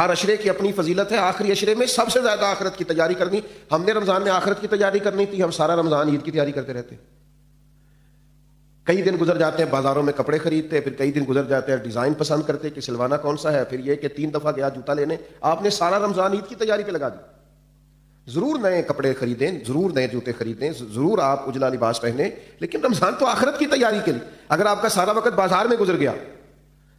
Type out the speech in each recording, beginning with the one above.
ہر اشرے کی اپنی فضیلت ہے، آخری اشرے میں سب سے زیادہ آخرت کی تیاری کرنی. ہم نے رمضان میں آخرت کی تیاری کرنی تھی، ہم سارا رمضان عید کی تیاری کرتے رہتے ہیں. کئی دن گزر جاتے ہیں بازاروں میں کپڑے خریدتے، پھر کئی دن گزر جاتے ہیں ڈیزائن پسند کرتے کہ سلوانا کون سا ہے، پھر یہ کہ 3 دفعہ گیا جوتا لینے. آپ نے سارا رمضان عید کی تیاری پہ لگا دی. ضرور نئے کپڑے خریدیں، ضرور نئے جوتے خریدیں، ضرور آپ اجلا لباس پہنیں، لیکن رمضان تو آخرت کی تیاری کے لیے. اگر آپ کا سارا وقت بازار میں گزر گیا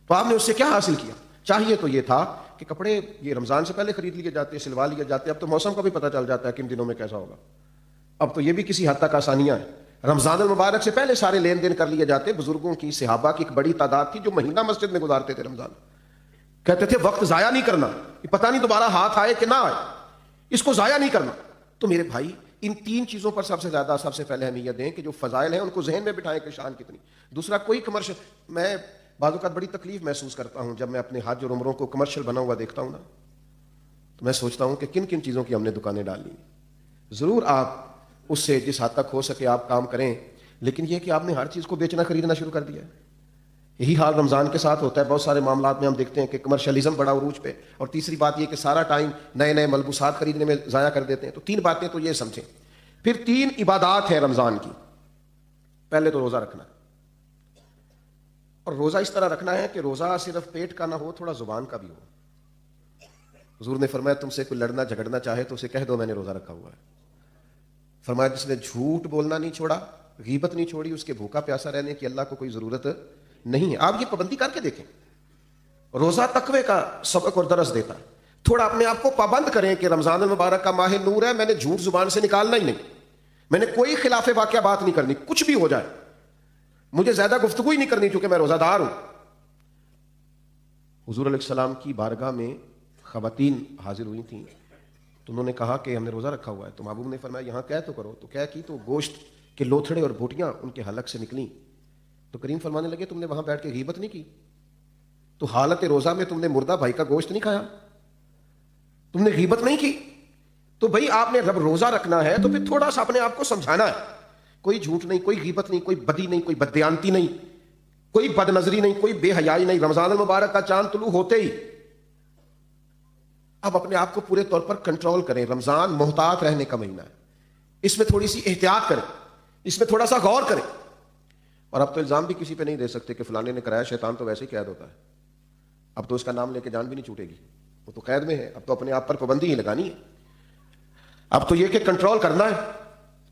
تو آپ نے اس سے کیا حاصل کیا؟ چاہیے تو یہ تھا کہ کپڑے یہ رمضان سے پہلے خرید لیے جاتے، سلوا لیے جاتے. اب تو موسم کا بھی پتہ چل جاتا ہے کن دنوں میں کیسا ہوگا. اب تو یہ بھی کسی حد تک آسانیاں ہیں. رمضان المبارک سے پہلے سارے لین دین کر لیے جاتے. بزرگوں کی، صحابہ کی ایک بڑی تعداد تھی جو مہینہ مسجد میں گزارتے تھے رمضان. کہتے تھے وقت ضائع نہیں کرنا، پتہ نہیں دوبارہ ہاتھ آئے کہ نہ آئے، اس کو ضائع نہیں کرنا. تو میرے بھائی ان 3 چیزوں پر سب سے پہلے اہمیت دیں کہ جو فضائل ہیں ان کو ذہن میں بٹھائیں کہ شان کتنی. دوسرا کوئی کمرشل، میں بعض اوقات بڑی تکلیف محسوس کرتا ہوں جب میں اپنے حج اور عمروں کو کمرشل بنا ہوا دیکھتا ہوں نا، تو میں سوچتا ہوں کہ کن کن چیزوں کی ہم نے دکانیں ڈال لی. ضرور آپ اس سے جس حد تک ہو سکے آپ کام کریں، لیکن یہ کہ آپ نے ہر چیز کو بیچنا خریدنا شروع کر دیا ہے. یہی حال رمضان کے ساتھ ہوتا ہے. بہت سارے معاملات میں ہم دیکھتے ہیں کہ کمرشلزم بڑا عروج پہ. اور تیسری بات یہ کہ سارا ٹائم نئے نئے ملبوسات خریدنے میں ضائع کر دیتے ہیں. تو 3 باتیں تو یہ سمجھیں. پھر 3 عبادات ہیں رمضان کی. پہلے تو روزہ رکھنا، اور روزہ اس طرح رکھنا ہے کہ روزہ صرف پیٹ کا نہ ہو، تھوڑا زبان کا بھی ہو. حضور نے فرمایا تم سے کوئی لڑنا جھگڑنا چاہے تو اسے کہہ دو میں نے روزہ رکھا ہوا ہے. فرمایا جس نے جھوٹ بولنا نہیں چھوڑا، غیبت نہیں چھوڑی، اس کے بھوکا پیاسا رہنے کی اللہ کو کوئی ضرورت نہیں ہے. آپ یہ پابندی کر کے دیکھیں. روزہ تقوی کا سبق اور درس دیتا ہے. تھوڑا اپنے آپ کو پابند کریں کہ رمضان المبارک کا ماہ نور ہے، میں نے جھوٹ زبان سے نکالنا ہی نہیں، میں نے کوئی خلاف واقعہ بات نہیں کرنی، کچھ بھی ہو جائے مجھے زیادہ گفتگو ہی نہیں کرنی چونکہ میں روزہ دار ہوں. حضور علیہ السلام کی بارگاہ میں خواتین حاضر ہوئی تھیں تو انہوں نے کہا کہ ہم نے روزہ رکھا ہوا ہے. تو محبوب نے فرمایا یہاں کہہ تو کرو. تو کہہ کی تو گوشت کے لوتھڑے اور بوٹیاں ان کے حلق سے نکلیں. تو کریم فرمانے لگے تم نے وہاں بیٹھ کے غیبت نہیں کی؟ تو حالت روزہ میں تم نے مردہ بھائی کا گوشت نہیں کھایا؟ تم نے غیبت نہیں کی؟ تو بھائی آپ نے رب روزہ رکھنا ہے تو پھر تھوڑا سا اپنے آپ کو سمجھانا ہے. کوئی جھوٹ نہیں، کوئی غیبت نہیں، کوئی بدی نہیں، کوئی بددیانتی نہیں، کوئی بد نظری نہیں، کوئی بے حیائی نہیں. رمضان المبارک کا چاند طلوع ہوتے ہی اب اپنے آپ کو پورے طور پر کنٹرول کریں. رمضان محتاط رہنے کا مہینہ ہے، اس میں تھوڑی سی احتیاط کریں، اس میں تھوڑا سا غور کریں. اور اب تو الزام بھی کسی پہ نہیں دے سکتے کہ فلانے نے کرایا، شیطان تو ویسے ہی قید ہوتا ہے. اب تو اس کا نام لے کے جان بھی نہیں چھوٹے گی، وہ تو قید میں ہے. اب تو اپنے آپ پر پابندی ہی لگانی ہے. اب تو یہ کہ کنٹرول کرنا ہے.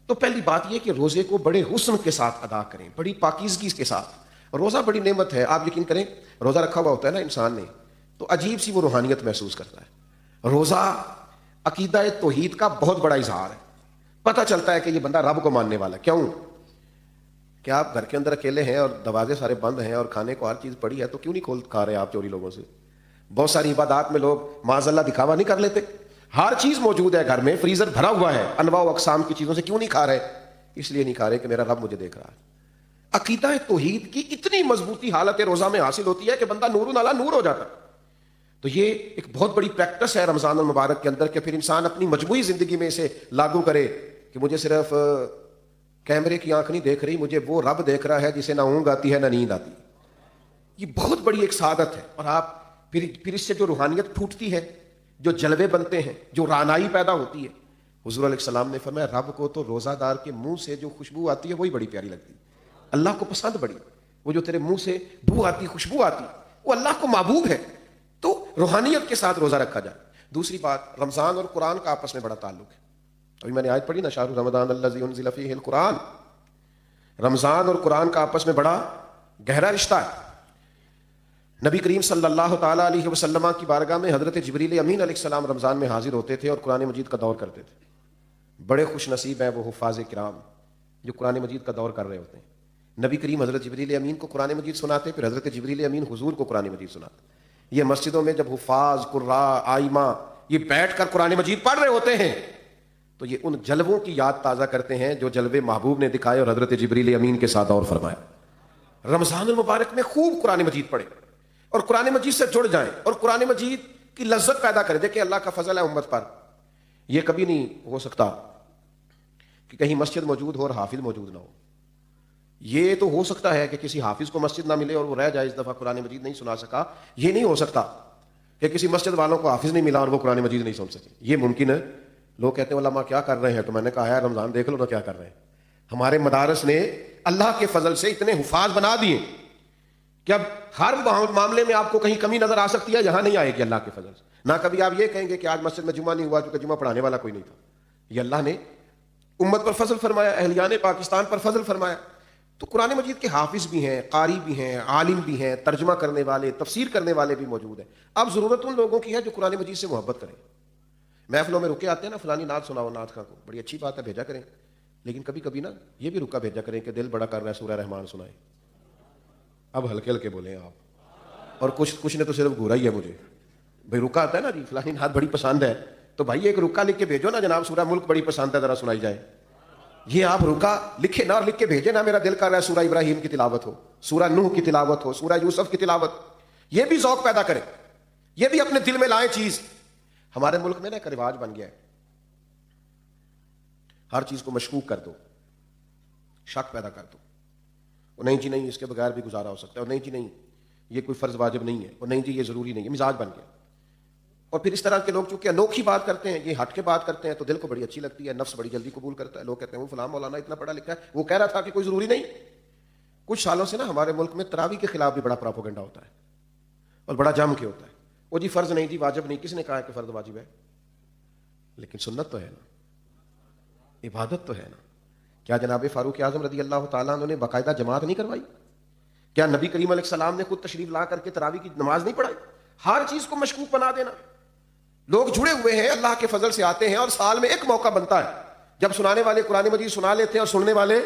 تو پہلی بات یہ کہ روزے کو بڑے حسن کے ساتھ ادا کریں، بڑی پاکیزگی کے ساتھ. روزہ بڑی نعمت ہے. آپ یقین کریں روزہ رکھا ہوا ہوتا ہے نا انسان نے تو عجیب سی وہ روحانیت محسوس کرتا ہے. روزہ عقیدہ توحید کا بہت بڑا اظہار ہے. پتہ چلتا ہے کہ یہ بندہ رب کو ماننے والا. کیوں کہ آپ گھر کے اندر اکیلے ہیں اور دروازے سارے بند ہیں اور کھانے کو ہر چیز پڑی ہے تو کیوں نہیں کھول کھا رہے آپ چوری لوگوں سے؟ بہت ساری عبادات میں لوگ معاذ اللہ دکھاوا نہیں کر لیتے. ہر چیز موجود ہے گھر میں، فریزر بھرا ہوا ہے انواع و اقسام کی چیزوں سے. کیوں نہیں کھا رہے؟ اس لیے نہیں کھا رہے کہ میرا رب مجھے دیکھ رہا ہے. عقیدہ توحید کی اتنی مضبوطی حالت روزہ میں حاصل ہوتی ہے کہ بندہ نور علی نور ہو جاتا ہے. تو یہ ایک بہت بڑی پریکٹس ہے رمضان المبارک کے اندر کہ پھر انسان اپنی مجموعی زندگی میں اسے لاگو کرے کہ مجھے صرف کیمرے کی آنکھ نہیں دیکھ رہی، مجھے وہ رب دیکھ رہا ہے جسے نہ اونگ آتی ہے نہ نیند آتی. یہ بہت بڑی ایک سعادت ہے. اور آپ پھر اس سے جو روحانیت پھوٹتی ہے، جو جلوے بنتے ہیں، جو رانائی پیدا ہوتی ہے. حضور علیہ السلام نے فرمایا رب کو تو روزہ دار کے منہ سے جو خوشبو آتی ہے وہی بڑی پیاری لگتی ہے، اللہ کو پسند بڑی. وہ جو تیرے منہ سے بو آتی، خوشبو آتی، وہ اللہ کو محبوب ہے. تو روحانیت کے ساتھ روزہ رکھا جائے. دوسری بات، رمضان اور قرآن کا آپس میں بڑا تعلق ہے. ابھی میں نے آیت پڑھی نا، شہر رمضان الذی انزل فیہ القرآن. رمضان اور قرآن کا آپس میں بڑا گہرا رشتہ ہے. نبی کریم صلی اللہ تعالیٰ علیہ وسلم کی بارگاہ میں حضرت جبریل امین علیہ السلام رمضان میں حاضر ہوتے تھے اور قرآن مجید کا دور کرتے تھے. بڑے خوش نصیب ہیں وہ حفاظ کرام جو قرآن مجید کا دور کر رہے ہوتے ہیں. نبی کریم حضرت جبریل امین کو قرآن مجید سناتے، پھر حضرت جبریل امین حضور کو قرآن مجید سناتے. یہ مسجدوں میں جب حفاظ، قراء، آئمہ یہ بیٹھ کر قرآن مجید پڑھ رہے ہوتے ہیں تو یہ ان جلووں کی یاد تازہ کرتے ہیں جو جلوے محبوب نے دکھائے اور حضرت جبریل امین کے ساتھ اور فرمایا. رمضان المبارک میں خوب قرآن مجید پڑھیں اور قرآن مجید سے جڑ جائیں اور قرآن مجید کی لذت پیدا کریں. دیکھیں اللہ کا فضل ہے امت پر. یہ کبھی نہیں ہو سکتا کہ کہیں مسجد موجود ہو اور حافظ موجود نہ ہو. یہ تو ہو سکتا ہے کہ کسی حافظ کو مسجد نہ ملے اور وہ رہ جائے اس دفعہ قرآن مجید نہیں سنا سکا، یہ نہیں ہو سکتا. کہ کسی مسجد والوں کو حافظ نہیں ملا اور وہ قرآن مجید نہیں سن سکے. یہ ممکن ہے. لوگ کہتے ہیں علماء کیا کر رہے ہیں, تو میں نے کہا ہے رمضان دیکھ لو نا کیا کر رہے ہیں. ہمارے مدارس نے اللہ کے فضل سے اتنے حفاظ بنا دیے کہ اب ہر معاملے میں آپ کو کہیں کمی نظر آ سکتی ہے, یہاں نہیں آئے گی اللہ کے فضل سے. نہ کبھی آپ یہ کہیں گے کہ آج مسجد میں جمعہ نہیں ہوا کیونکہ جمعہ پڑھانے والا کوئی نہیں تھا. یہ اللہ نے امت پر فضل فرمایا, اہلیان پاکستان پر فضل فرمایا. تو قرآن مجید کے حافظ بھی ہیں, قاری بھی ہیں, عالم بھی ہیں, ترجمہ کرنے والے, تفسیر کرنے والے بھی موجود ہیں. اب ضرورت ان لوگوں کی ہے جو قرآن مجید سے محبت کریں. محفلوں میں رکے آتے ہیں نا, فلانی نعت سناؤ نعت خواں کو, بڑی اچھی بات ہے, بھیجا کریں. لیکن کبھی کبھی نا یہ بھی رکا بھیجا کریں کہ دل بڑا کر رہا ہے سورہ رحمان سنائیں. اب ہلکے ہلکے بولیں آپ. اور کچھ نے تو صرف گھورا ہی ہے مجھے, بھائی رکا آتا ہے نا جی فلانی نعت بڑی پسند ہے, تو بھائی ایک رکا لکھ کے بھیجو نا جناب, سورہ ملک بڑی پسند ہے ذرا سنائی جائے. یہ آپ رکا لکھے نہ اور لکھ کے بھیجے نا, میرا دل کر رہا ہے سورہ ابراہیم کی تلاوت ہو, سورہ نوح کی تلاوت ہو, سورہ یوسف کی تلاوت. یہ بھی ذوق پیدا کرے, یہ بھی اپنے دل میں لائیں چیز. ہمارے ملک میں نا ایک رواج بن گیا ہے, ہر چیز کو مشکوک کر دو, شک پیدا کر دو. اور نہیں جی نہیں اس کے بغیر بھی گزارا ہو سکتا ہے, اور نہیں جی نہیں یہ کوئی فرض واجب نہیں ہے, اور نہیں جی یہ ضروری نہیں ہے. مزاج بن گیا. اور پھر اس طرح کے لوگ چونکہ انوکھی بات کرتے ہیں, یہ ہٹ کے بات کرتے ہیں, تو دل کو بڑی اچھی لگتی ہے, نفس بڑی جلدی قبول کرتا ہے. لوگ کہتے ہیں وہ فلاں مولانا اتنا پڑھا لکھا ہے, وہ کہہ رہا تھا کہ کوئی ضروری نہیں. کچھ سالوں سے نا ہمارے ملک میں تراویح کے خلاف بھی بڑا پراپوگنڈا ہوتا ہے اور بڑا جم کے ہوتا ہے. وہ جی فرض نہیں جی واجب نہیں, کس نے کہا ہے کہ فرض واجب ہے؟ لیکن سنت تو ہے نا, عبادت تو ہے نا. کیا جناب فاروق اعظم رضی اللہ تعالیٰ عنہ نے باقاعدہ جماعت نہیں کروائی؟ کیا نبی کریم علیہ السلام نے خود تشریف لا کر کے تراویح کی نماز نہیں پڑھائی؟ ہر چیز کو مشکوک بنا دینا. لوگ جڑے ہوئے ہیں, اللہ کے فضل سے آتے ہیں, اور سال میں ایک موقع بنتا ہے جب سنانے والے قرآن مجید سنا لیتے ہیں اور سننے والے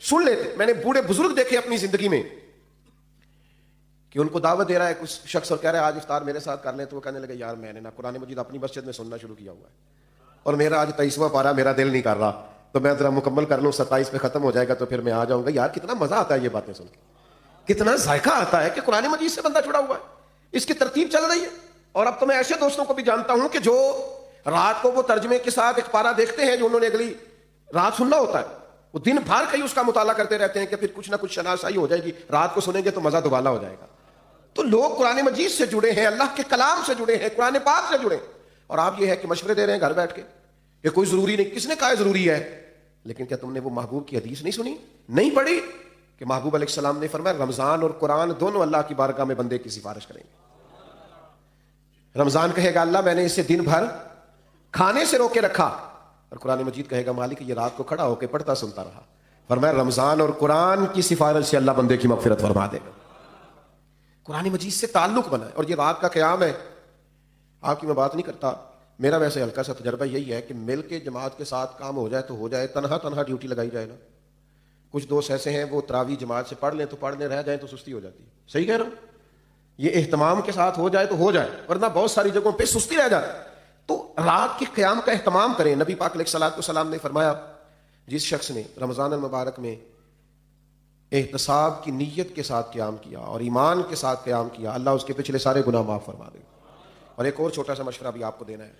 سن لیتے. میں نے بوڑھے بزرگ دیکھے اپنی زندگی میں کہ ان کو دعوت دے رہا ہے کچھ شخص اور کہہ رہا ہے آج افطار میرے ساتھ کر لیں, تو وہ کہنے لگے یار میں نے نا قرآن مجید اپنی مسجد میں سننا شروع کیا ہوا ہے, اور میرا آج 23واں پارا میرا دل نہیں کر رہا, تو میں ذرا مکمل کر لوں, 27 پہ ختم ہو جائے گا تو پھر میں آ جاؤں گا. یار کتنا مزہ آتا ہے یہ باتیں سن کے, کتنا ذائقہ آتا ہے کہ قرآن مجید سے بندہ جڑا ہوا ہے, اس کی ترتیب چل رہی ہے. اور اب تو میں ایسے دوستوں کو بھی جانتا ہوں کہ جو رات کو وہ ترجمے کے ساتھ ایک پارا دیکھتے ہیں جو انہوں نے اگلی رات سننا ہوتا ہے, وہ دن بھر کہیں اس کا مطالعہ کرتے رہتے ہیں کہ پھر کچھ نہ کچھ شناسائی ہو جائے گی, رات کو سنیں گے تو مزہ دوبالا ہو جائے گا. تو لوگ قرآن مجید سے جڑے ہیں, اللہ کے کلام سے جڑے ہیں, قرآن پاک سے جڑے, اور آپ یہ ہے کہ مشورے دے رہے ہیں گھر بیٹھ کے کہ کوئی ضروری نہیں. کس نے کہا ہے ضروری ہے؟ لیکن کیا تم نے وہ محبوب کی حدیث نہیں سنی, نہیں پڑھی کہ محبوب علیہ السلام نے فرمایا رمضان اور قرآن دونوں اللہ کی بارگاہ میں بندے کی سفارش کریں گے. رمضان کہے گا اللہ میں نے اسے دن بھر کھانے سے روکے رکھا, اور قرآن مجید کہے گا مالک یہ رات کو کھڑا ہو کے پڑھتا سنتا رہا. فرمایا رمضان اور قرآن کی سفارش سے اللہ بندے کی مغفرت فرما دے گا. قرآن مجید سے تعلق بنا ہے. اور یہ رات کا قیام ہے, آپ کی میں بات نہیں کرتا, میرا ویسے ہلکا سا تجربہ یہی ہے کہ مل کے جماعت کے ساتھ کام ہو جائے تو ہو جائے, تنہا ڈیوٹی لگائی جائے نا. کچھ دوست ایسے ہیں وہ تراویح جماعت سے پڑھ لیں تو پڑھنے رہ جائیں تو سستی ہو جاتی ہے. صحیح کہہ رہا ہوں, یہ اہتمام کے ساتھ ہو جائے تو ہو جائے, ورنہ بہت ساری جگہوں پہ سستی رہ جاتی. تو رات کے قیام کا اہتمام کریں. نبی پاک علیہ الصلوۃ والسلام نے فرمایا جس شخص نے رمضان المبارک میں احتساب کی نیت کے ساتھ قیام کیا اور ایمان کے ساتھ قیام کیا, اللہ اس کے پچھلے سارے گناہ معاف فرما دے گا. اور ایک اور چھوٹا سا مشورہ بھی آپ کو دینا ہے,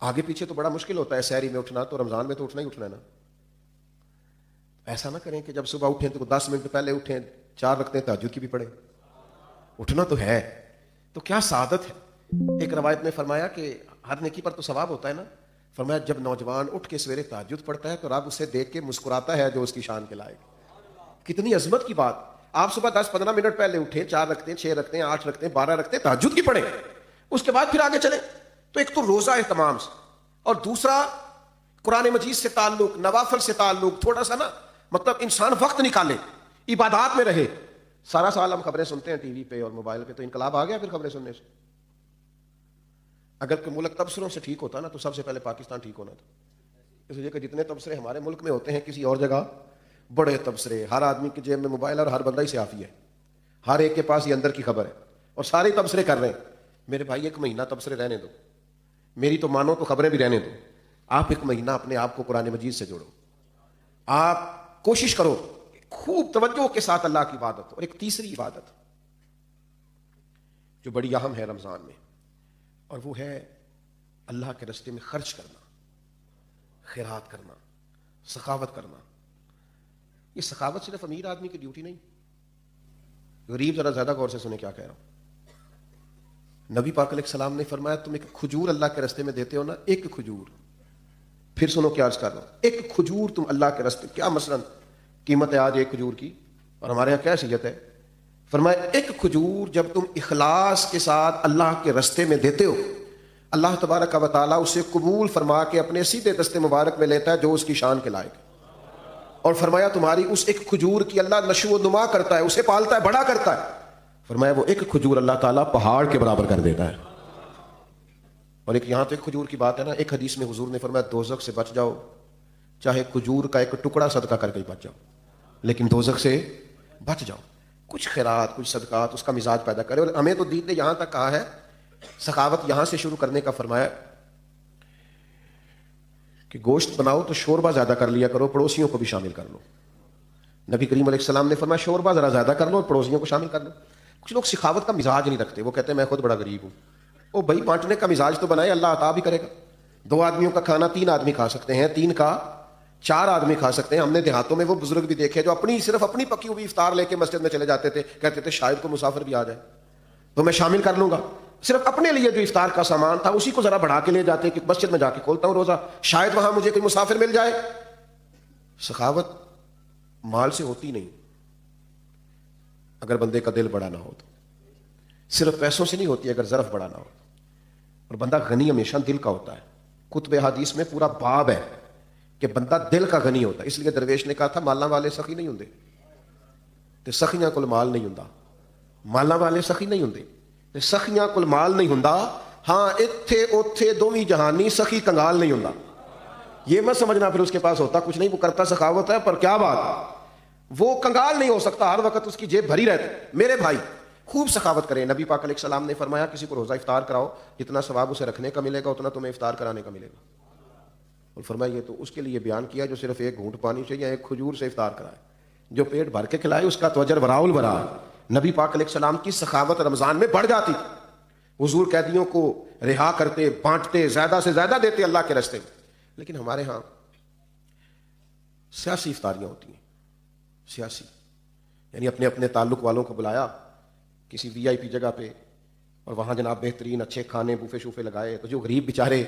آگے پیچھے تو بڑا مشکل ہوتا ہے سحری میں اٹھنا, تو رمضان میں تو اٹھنا ہی اٹھنا ہے نا. ایسا نہ کریں کہ جب صبح اٹھیں تو 10 منٹ پہلے اٹھیں, 4 رکعتیں تہجد کی بھی پڑھیں. اٹھنا تو ہے, تو کیا سعادت ہے. ایک روایت میں فرمایا کہ ہر نیکی پر تو ثواب ہوتا ہے نا. فرمایا جب نوجوان اٹھ کے سویرے تہجد پڑھتا ہے تو رب اسے دیکھ کے مسکراتا ہے جو اس کی شان کے لائق. کتنی عظمت کی بات. آپ صبح 10-15 منٹ پہلے اٹھیں, 4 رکعتیں, 6 رکعتیں, 8 رکعتیں, 12 رکعتیں تہجد کی پڑھیں, اس کے بعد پھر آگے چلیں. تو ایک تو روزہ اہتمام سے, اور دوسرا قرآن مجید سے تعلق, نوافل سے تعلق, تھوڑا سا نا مطلب انسان وقت نکالے, عبادات میں رہے. سارا سال ہم خبریں سنتے ہیں ٹی وی پہ اور موبائل پہ, تو انقلاب آ گیا پھر خبریں سننے سے. اگر کوئی ملک تبصروں سے ٹھیک ہوتا نا تو سب سے پہلے پاکستان ٹھیک ہونا تھا. اس لیے کہ جتنے تبصرے ہمارے ملک میں ہوتے ہیں کسی اور جگہ بڑے تبصرے, ہر آدمی کی جیب میں موبائل اور ہر بندہ ہی سیافی ہے, ہر ایک کے پاس یہ اندر کی خبر ہے, اور سارے تبصرے کر رہے ہیں. میرے بھائی 1 مہینہ تبصرے رہنے دو, میری تو مانو تو خبریں بھی رہنے دو. آپ 1 مہینہ اپنے آپ کو قرآن مجید سے جوڑو, آپ کوشش کرو خوب توجہ کے ساتھ اللہ کی عبادت. اور ایک تیسری عبادت جو بڑی اہم ہے رمضان میں, اور وہ ہے اللہ کے راستے میں خرچ کرنا, خیرات کرنا, سخاوت کرنا. یہ سخاوت صرف امیر آدمی کی ڈیوٹی نہیں. غریب ذرا زیادہ غور سے سنیں کیا کہہ رہا ہوں. نبی پاک علیہ السلام نے فرمایا تم ایک کھجور اللہ کے راستے میں دیتے ہو نا، ایک کھجور، پھر سنو کیا عرض کر رہا ہوں، ایک کھجور تم اللہ کے راستے، کیا مثلا قیمت ہے آج ایک کھجور کی، اور ہمارے یہاں کیا حیثیت ہے؟ فرمایا ایک کھجور جب تم اخلاص کے ساتھ اللہ کے راستے میں دیتے ہو، اللہ تبارک و تعالیٰ اسے قبول فرما کے اپنے سیدھے دستے مبارک میں لیتا ہے جو اس کی شان کے لائق، اور فرمایا تمہاری اس ایک کھجور کی اللہ نشو و نما کرتا ہے، اسے پالتا ہے، بڑا کرتا ہے، فرمایا وہ ایک کھجور اللہ تعالیٰ پہاڑ کے برابر کر دیتا ہے۔ اور ایک یہاں تو ایک کھجور کی بات ہے نا، ایک حدیث میں حضور نے فرمایا دوزخ سے بچ جاؤ، چاہے کھجور کا ایک ٹکڑا صدقہ کر کے بچ جاؤ، لیکن دوزخ سے بچ جاؤ، کچھ خیرات کچھ صدقات اس کا مزاج پیدا کرے۔ اور ہمیں تو دین نے یہاں تک کہا ہے، سخاوت یہاں سے شروع کرنے کا فرمایا کہ گوشت بناؤ تو شوربہ زیادہ کر لیا کرو، پڑوسیوں کو بھی شامل کر لو۔ نبی کریم علیہ السلام نے فرمایا شوربہ ذرا زیادہ کر لو اور پڑوسیوں کو شامل کر لو۔ کچھ لوگ سخاوت کا مزاج نہیں رکھتے، وہ کہتے ہیں میں خود بڑا غریب ہوں۔ او بھائی بانٹنے کا مزاج تو بنائے، اللہ عطا بھی کرے گا۔ 2 آدمیوں کا کھانا 3 آدمی کھا سکتے ہیں، 3 کا 4 آدمی کھا سکتے ہیں۔ ہم نے دیہاتوں میں وہ بزرگ بھی دیکھے جو صرف اپنی پکی ہوئی افطار لے کے مسجد میں چلے جاتے تھے، کہتے تھے شاید کو مسافر بھی آ جائے تو میں شامل کر لوں گا، صرف اپنے لیے جو افطار کا سامان تھا اسی کو ذرا بڑھا کے لے جاتے کہ مسجد میں جا کے کھولتا ہوں روزہ، شاید وہاں مجھے کوئی مسافر مل جائے۔ سخاوت مال سے ہوتی نہیں، اگر بندے کا دل بڑا نہ ہو تو، صرف پیسوں سے نہیں ہوتی اگر ظرف بڑا نہ ہو۔ اور بندہ غنی ہمیشہ دل کا ہوتا ہے، کتب حدیث میں پورا باب ہے کہ بندہ دل کا غنی ہوتا ہے۔ اس لیے درویش نے کہا تھا مالاں والے سخی نہیں ہوندے تے سخیاں کول مال نہیں ہوندا، مالاں والے سخی نہیں ہوندے تے سخیاں کول مال نہیں ہوندا، ہاں ایتھے اوتھے دوویں جہانی سخی کنگال نہیں ہوندا۔ یہ مت سمجھنا پھر اس کے پاس ہوتا کچھ نہیں، وہ کرتا سخاوت ہے، پر کیا بات، وہ کنگال نہیں ہو سکتا، ہر وقت اس کی جیب بھری رہتی۔ میرے بھائی خوب سخاوت کریں۔ نبی پاک علیہ السلام نے فرمایا کسی کو روزہ افطار کراؤ، جتنا ثواب اسے رکھنے کا ملے گا اتنا تمہیں افطار کرانے کا ملے گا۔ اور فرمایا یہ تو اس کے لیے بیان کیا جو صرف ایک گھونٹ پانی سے یا ایک کھجور سے افطار کرائے، جو پیٹ بھر کے کھلائے اس کا تو اجر وراء الورا۔ نبی پاک علیہ السلام کی سخاوت رمضان میں بڑھ جاتی تھی، حضور قیدیوں کو رہا کرتے، بانٹتے، زیادہ سے زیادہ دیتے اللہ کے راستے میں۔ لیکن ہمارے ہاں سیاسی افطاریاں ہوتی ہیں، سیاسی یعنی اپنے اپنے تعلق والوں کو بلایا کسی وی آئی پی جگہ پہ، اور وہاں جناب بہترین اچھے کھانے بوفے شوفے لگائے، تو جو غریب بیچارے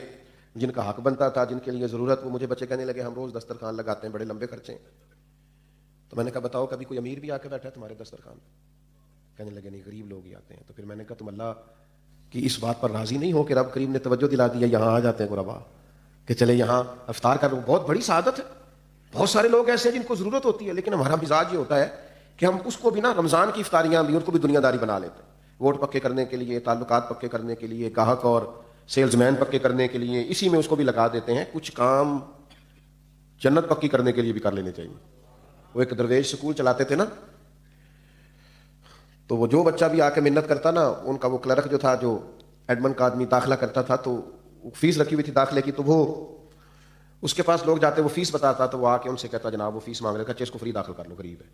جن کا حق بنتا تھا، جن کے لیے ضرورت، وہ مجھے بچے کہنے لگے ہم روز دسترخوان لگاتے ہیں، بڑے لمبے خرچے ہیں۔ تو میں نے کہا بتاؤ کبھی کوئی امیر بھی آ کے بیٹھا ہے تمہارے دسترخوان؟ کہنے لگے نہیں، غریب لوگ ہی آتے ہیں۔ تو پھر میں نے کہا تم اللہ کی اس بات پر راضی نہیں ہو کہ رب کریم نے توجہ دلا دی ہے، یہاں آ جاتے ہیں غربا کہ چلے یہاں افطار کر لو، بہت بڑی سعادت ہے۔ بہت سارے لوگ ایسے ہیں جن کو ضرورت ہوتی ہے، لیکن ہمارا مزاج یہ ہوتا ہے کہ ہم اس کو بھی نا، رمضان کی افطاریاں بھی ان کو بھی دنیا داری بنا لیتے ہیں، ووٹ پکے کرنے کے لیے، تعلقات پکے کرنے کے لیے، گاہک اور سیلز مین پکے کرنے کے لیے، اسی میں اس کو بھی لگا دیتے ہیں۔ کچھ کام جنت پکی کرنے کے لیے بھی کر لینے چاہیے۔ وہ ایک درویش سکول چلاتے تھے نا، تو وہ جو بچہ بھی آ کے منت کرتا نا، ان کا وہ کلرک جو تھا، جو ایڈمن کا آدمی داخلہ کرتا تھا، تو فیس رکھی ہوئی تھی داخلے کی، تو وہ اس کے پاس لوگ جاتے، وہ فیس بتاتا، تو وہ آ کے ان سے کہتا جناب وہ فیس مانگ رہا تھا، اس کو فری داخل کر لو، غریب ہے۔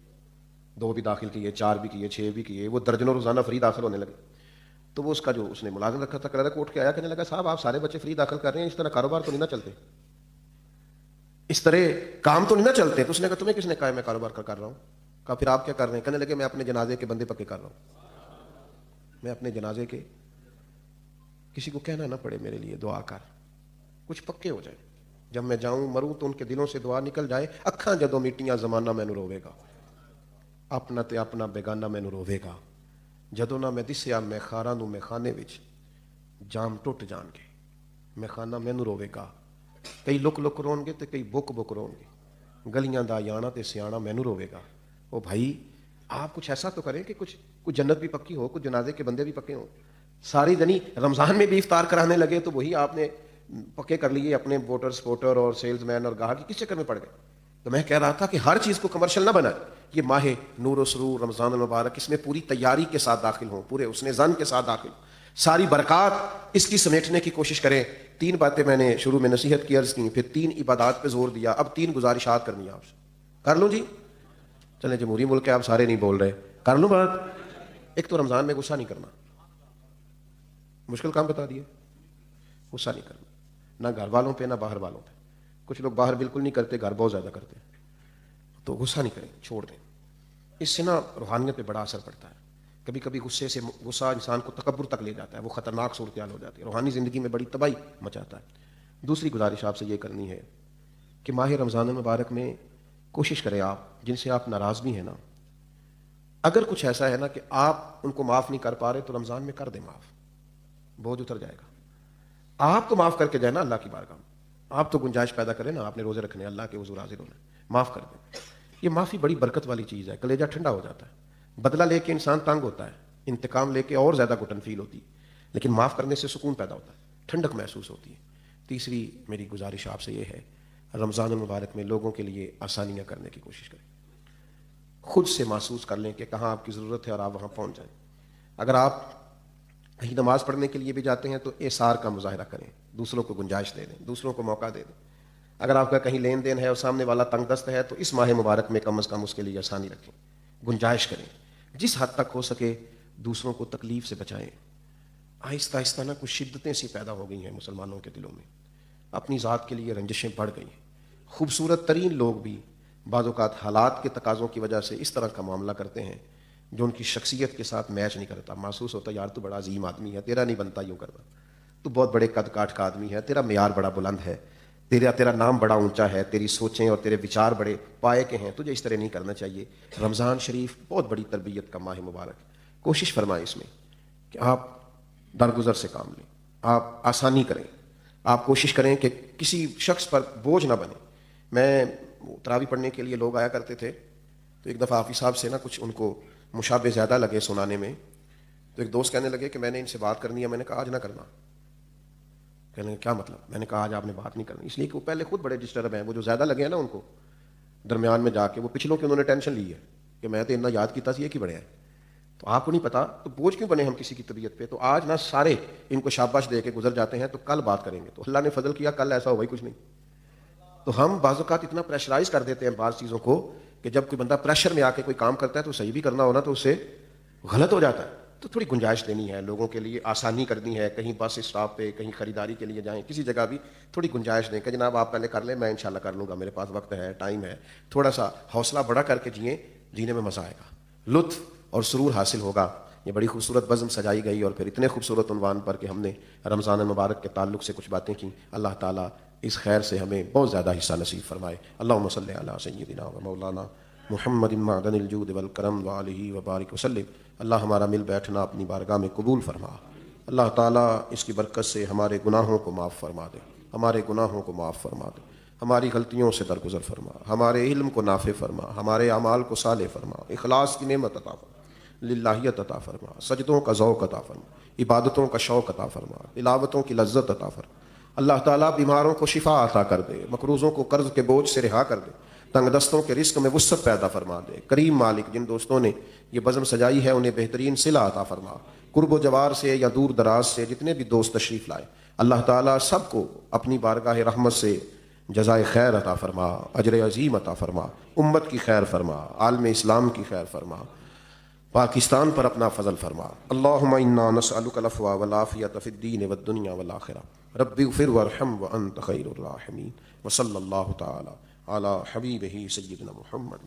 2 بھی داخل کیے، 4 بھی کیے، 6 بھی کیے، وہ درجنوں روزانہ فری داخل ہونے لگے۔ تو وہ اس کا جو اس نے ملازم رکھا تھا کلرک اٹھ کے آیا، کہنے لگا صاحب آپ سارے بچے فری داخل کر رہے ہیں، اس طرح کاروبار تو نہیں نہ چلتے، اس طرح کام تو نہیں نہ چلتے۔ تو اس نے کہا تمہیں کس نے کہا میں کاروبار کر رہا ہوں؟ کہا پھر آپ کیا کر رہے ہیں؟ کہنے لگے میں اپنے جنازے کے بندے پکے کر رہا ہوں، میں اپنے جنازے کے، کسی کو کہنا نہ پڑے میرے لیے دعا کر، کچھ پکے ہو جائے، جب میں جاؤں مروں تو ان کے دلوں سے دعا نکل جائے، اکھاں جدوں میٹیاں زمانہ مینوں روے گا، اپنا تے اپنا بیگانہ مینوں روے گا، جدوں نہ میں دسیا میں خاراں نوں میں خانے وچ جام ٹوٹ جان گے، میں خانہ مینوں روے گا۔ کئی لک لک رون گے تے کئی بک بک رون گے، گلیاں دا یانا تے سیانا مینوں روے گا۔ او بھائی آپ کچھ ایسا تو کریں کہ کچھ جنت بھی پکی ہو، کچھ جنازے کے بندے بھی پکے ہوں۔ ساری دنی رمضان میں بھی افطار کرانے لگے تو وہی آپ نے پکے کر لیے اپنے ووٹر سپورٹر اور سیلز مین اور گاہک، کس چکر میں پڑ گئے؟ تو میں کہہ رہا تھا کہ ہر چیز کو کمرشل نہ بنائیں۔ یہ ماہ نور و سرور رمضان المبارک، اس میں پوری تیاری کے ساتھ داخل ہوں، پورے حسن ظن کے ساتھ داخل ہوں، ساری برکات اس کی سمیٹنے کی کوشش کریں۔ 3 باتیں میں نے شروع میں نصیحت کی عرض کی، پھر 3 عبادات پہ زور دیا، اب 3 گزارشات کرنی ہے آپ سے۔ کر لوں جی؟ چلیں جمہوری ملک ہے، آپ سارے نہیں بول رہے، کر لوں بات؟ ایک تو رمضان میں غصہ نہیں کرنا، مشکل کام بتا دیے، غصہ نہیں کرنا، نہ گھر والوں پہ نہ باہر والوں پہ۔ کچھ لوگ باہر بالکل نہیں کرتے، گھر بہت زیادہ کرتے ہیں، تو غصہ نہیں کریں، چھوڑ دیں، اس سے نا روحانیت پہ بڑا اثر پڑتا ہے۔ کبھی کبھی غصے سے غصہ انسان کو تکبر تک لے جاتا ہے، وہ خطرناک صورتحال ہو جاتی ہے، روحانی زندگی میں بڑی تباہی مچاتا ہے۔ دوسری گزارش آپ سے یہ کرنی ہے کہ ماہ رمضان المبارک میں کوشش کریں آپ جن سے آپ ناراض بھی ہیں نا، اگر کچھ ایسا ہے نا کہ آپ ان کو معاف نہیں کر پا رہے تو رمضان میں کر دیں معاف، بوجھ اتر جائے گا۔ آپ تو معاف کر کے جائیں نا اللہ کی بارگاہ میں، آپ تو گنجائش پیدا کریں نا، آپ نے روزے رکھنے اللہ کے حضور حاضر ہونا ہے، معاف کر دیں۔ یہ معافی بڑی برکت والی چیز ہے، کلیجہ ٹھنڈا ہو جاتا ہے۔ بدلہ لے کے انسان تنگ ہوتا ہے، انتقام لے کے اور زیادہ گھٹن فیل ہوتی ہے، لیکن معاف کرنے سے سکون پیدا ہوتا ہے، ٹھنڈک محسوس ہوتی ہے۔ تیسری میری گزارش آپ سے یہ ہے، رمضان المبارک میں لوگوں کے لیے آسانیاں کرنے کی کوشش کریں، خود سے محسوس کر لیں کہ کہاں آپ کی ضرورت ہے اور آپ وہاں پہنچ جائیں۔ اگر آپ کہیں نماز پڑھنے کے لیے بھی جاتے ہیں تو ایثار کا مظاہرہ کریں، دوسروں کو گنجائش دے دیں، دوسروں کو موقع دے دیں۔ اگر آپ کا کہیں لین دین ہے اور سامنے والا تنگ دست ہے تو اس ماہ مبارک میں کم از کم اس کے لیے آسانی رکھیں، گنجائش کریں، جس حد تک ہو سکے دوسروں کو تکلیف سے بچائیں۔ آہستہ آہستہ نا کچھ شدتیں سی پیدا ہو گئی ہیں مسلمانوں کے دلوں میں، اپنی ذات کے لیے رنجشیں بڑھ گئی ہیں۔ خوبصورت ترین لوگ بھی بعض اوقات حالات کے تقاضوں کی وجہ سے اس طرح کا معاملہ کرتے ہیں جو ان کی شخصیت کے ساتھ میچ نہیں کرتا۔ محسوس ہوتا یار تو بڑا عظیم آدمی ہے، تیرا نہیں بنتا یوں کرنا، تو بہت بڑے قد کاٹ کا آدمی ہے، تیرا معیار بڑا بلند ہے، تیرا نام بڑا اونچا ہے، تیری سوچیں اور تیرے وچار بڑے پائے کے ہیں، تجھے اس طرح نہیں کرنا چاہیے۔ رمضان شریف بہت بڑی تربیت کا ماہ مبارک، کوشش فرمائیں اس میں کہ آپ درگزر سے کام لیں، آپ آسانی کریں، آپ کوشش کریں کہ کسی شخص پر بوجھ نہ بنے۔ میں تراویح پڑھنے کے لیے لوگ آیا کرتے تھے تو ایک دفعہ حافظ صاحب سے نا کچھ ان کو مشابہ زیادہ لگے سنانے میں، تو ایک دوست کہنے لگے کہ میں نے ان سے بات کرنی ہے، میں نے کہا آج نہ کرنا۔ کہنے لگے کیا مطلب؟ میں نے کہا آج آپ نے بات نہیں کرنی، اس لیے کہ وہ پہلے خود بڑے ڈسٹرب ہیں، وہ جو زیادہ لگے ہیں نا ان کو درمیان میں جا کے، وہ پچھلوں کی انہوں نے ٹینشن لی ہے کہ میں تو اتنا یاد کیتا سی یہ کی بڑے ہیں، تو آپ کو نہیں پتا تو بوجھ کیوں بنے ہم کسی کی طبیعت پہ۔ تو آج نہ سارے ان کو شاباش دے کے گزر جاتے ہیں، تو کل بات کریں گے، تو اللہ نے فضل کیا کل ایسا ہوا ہی کچھ نہیں۔ تو ہم بعض اوقات اتنا پریشرائز کر دیتے ہیں بعض چیزوں کو کہ جب کوئی بندہ پریشر میں آ کے کوئی کام کرتا ہے تو صحیح بھی کرنا ہونا تو اس سے غلط ہو جاتا ہے۔ تو تھوڑی گنجائش دینی ہے، لوگوں کے لیے آسانی کرنی ہے، کہیں بس اسٹاپ پہ کہیں خریداری کے لیے جائیں، کسی جگہ بھی تھوڑی گنجائش دیں کہ جناب آپ پہلے کر لیں، میں انشاءاللہ کر لوں گا، میرے پاس وقت ہے، ٹائم ہے۔ تھوڑا سا حوصلہ بڑا کر کے جئیں، جینے میں مزہ آئے گا، لطف اور سرور حاصل ہوگا۔ یہ بڑی خوبصورت بزم سجائی گئی اور پھر اتنے خوبصورت عنوان پر کہ ہم نے رمضان المبارک کے تعلق سے کچھ باتیں کی۔ اللہ تعالیٰ اس خیر سے ہمیں بہت زیادہ حصہ نصیب فرمائے۔ اللہم صلی علی سیدنا و مولانا محمد معدن الجود والکرم وآلہ وبارک وسلم۔ اللہ ہمارا مل بیٹھنا اپنی بارگاہ میں قبول فرما۔ اللہ تعالیٰ اس کی برکت سے ہمارے گناہوں کو معاف فرما دے، ہمارے گناہوں کو معاف فرما دے، ہماری غلطیوں سے درگزر فرما، ہمارے علم کو نافع فرما، ہمارے اعمال کو صالح فرما، اخلاص کی نعمت عطا فرما، للہیت عطا فرما، سجدوں کا ذوق عطا فرما، عبادتوں کا شوق عطا فرما، تلاوتوں کی لذت عطا فرما۔ اللہ تعالیٰ بیماروں کو شفا عطا کر دے، مقروضوں کو قرض کے بوجھ سے رہا کر دے، تنگ دستوں کے رزق میں وسعت پیدا فرما دے۔ کریم مالک، جن دوستوں نے یہ بزم سجائی ہے انہیں بہترین صلہ عطا فرما، قرب و جوار سے یا دور دراز سے جتنے بھی دوست تشریف لائے، اللہ تعالیٰ سب کو اپنی بارگاہ رحمت سے جزائے خیر عطا فرما، اجر عظیم عطا فرما، امت کی خیر فرما، عالم اسلام کی خیر فرما، پاکستان پر اپنا فضل فرما۔ اللہم انا نسألک العفو والعافیۃ فی الدین والدنیا والآخرہ، رب اغفر وارحم وانت خیر الراحمین، وصلی اللہ تعالی علی حبیبہ سیدنا محمد۔